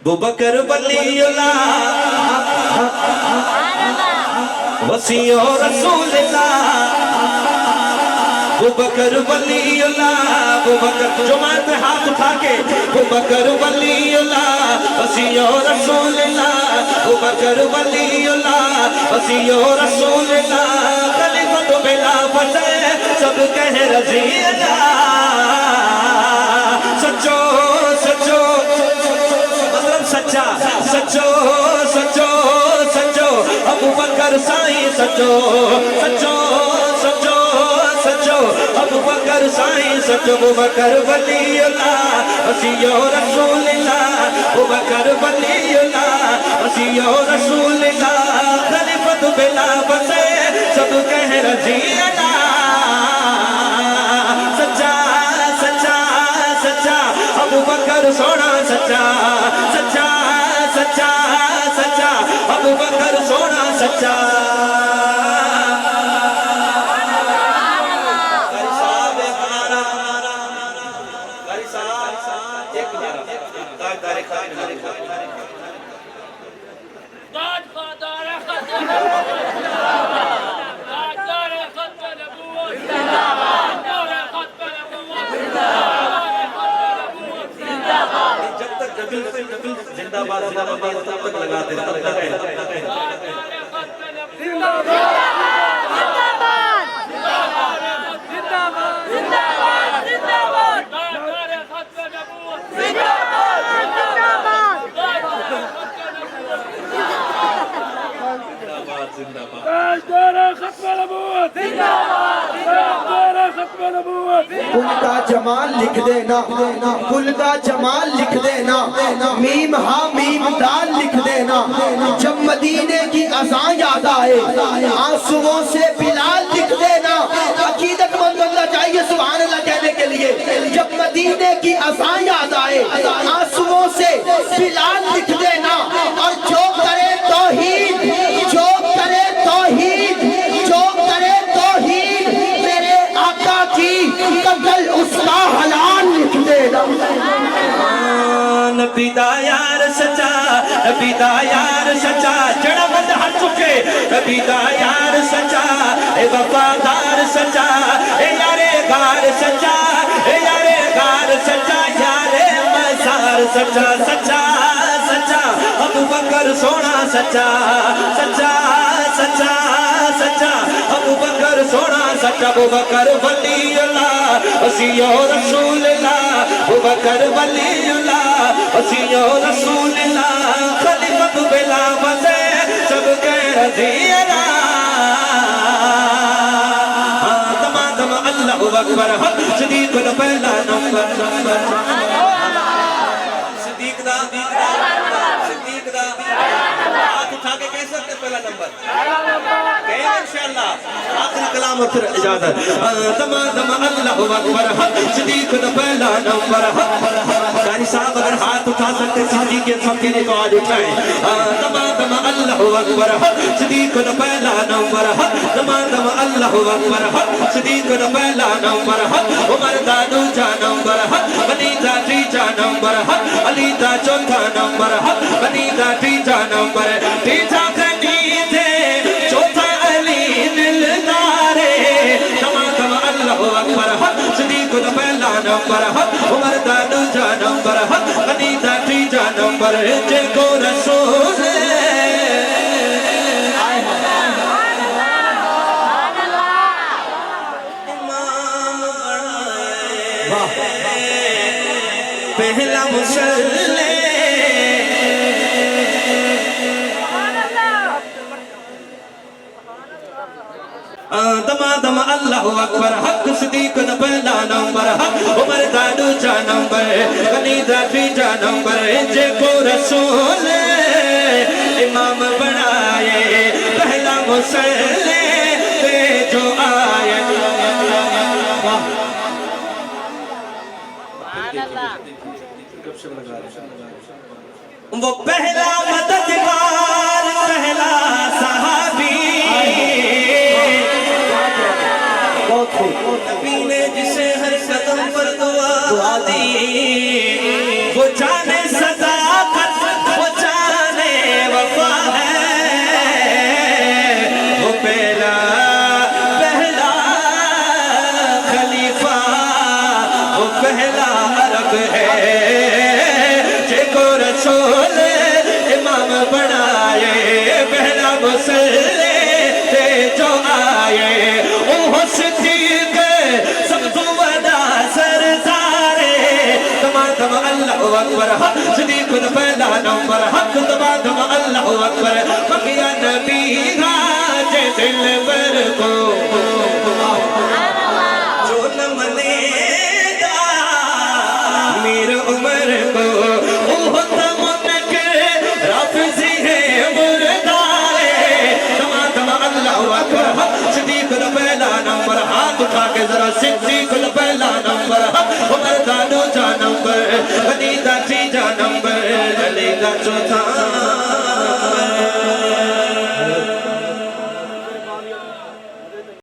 ابو بکر ولی اللہ وسیع رسول اللہ ابو بکر ولی اللہ ابو بکر جماعت میں ہاتھ اٹھا کے ابو بکر ولی اللہ وسیع رسول اللہ ابو بکر ولی اللہ وسیع رسول اللہ خلیفۃ بلا فتح سب کہہ رضی اللہ سچو سچو مطلب سچا سچو سچو سچو ابو بکر سائیں سچو سچو سچو سچو ابو بکر سائیں سچو ابو بکر ولی اللہ وسیع رسول اللہ ابو بکر ولی اللہ وسیع رسول اللہ خلیفۃ بلا فتح سب کہہ رضی اللہ سچا سچا سچا ابو بکر سونا سچا سچا سچا سچا ابو بکر سونا سچا زندہ باد زندہ باد تب تک لگاتے ہیں تب تک ہے کل کا جمال لکھ دینا کل کا جمال لکھ دینا میم ہاں میم دال لکھ دینا جب مدینے کی اذان یاد آئے آنسوؤں سے بلال لکھ دینا عقیدت مند بندہ چاہیے سبحان اللہ کہنے کے لیے جب مدینے کی اذان یاد آئے آنسوؤں سے بلال لکھ دینا اور جو کرے توحید جو کرے توحید جو کرے توحید میرے آقا کی قتل اس کا حلال لکھ دینا نبی دا یار سچا نبی دا یار سچا جڑا بند ہٹ چکے نبی دا یار سچا اے وفادار سچا اے یارے غار سچا اے یارے غار سچا یارے مزار سچا سچا سچا ابو بکر سونا سچا سچا سچا سچا ابو بکر سونا سچا ابو بکر ولی اللہ وسیع رسول اللہ ابو بکر ولی اللہ وسیع رسول اللہ خلیفۃ بلا فتح سب کہہ رضی اللہ دم اللہ اکبر حق صدیق دا پہلا نمبر صدیق دا صدیق دا ہاتھ اٹھا کے کہہ سکتے پہلا نمبر کہیں انشاءاللہ آخری کلام اور پھر اجازت دم اللہ اکبر حق صدیق دا پہلا نمبر قاری صاحب اگر ہاتھ اٹھا سکتے صدیق کے سب کے لئے تو آج اٹھائیں دم اللہ اکبر حق صدیق دا پہلا نمبر دم اللہ اکبر حق صدیق دا پہلا نمبر عمر دا دوجا نمبر غنی دا تیجا نمبر علی دا چوتھا نمبر غنی دا تیجا نمبر تیجا غنی دے چوتھا علی دلدارے دم اللہ اکبر حق صدیق دا پہلا نمبر عمر دا دوجا نمبر غنی دا تیجا نمبر جن کو رسول پہلا مسلم دم اللہ اکبر حق صدیق دا پہلا نمبر عمر دا دوجا نمبر غنی دا تیجا نمبر جے کو رسول امام بنائے پہلا مسلم پہ جو آئے وہ پہلا مددگار پہلا صحابی نبی نے جسے ہر قدم پر دعا دی وہ جانے صداقت اکبر صدیق دا پہلا نمبر حق دما دما اللہ اکبر بقیہ نبی راج دل بر کو جو نہ منے گا میر عمر کو وہ تم منکر رافضی ہے مردارے دما دما اللہ اکبر صدیق دا پہلا نمبر ہاتھ اٹھا کے ذرا صدیق دا پہلا نمبر عمر دا دوسرا نمبر غنی دا تیسرا نمبر علی دا چوتھا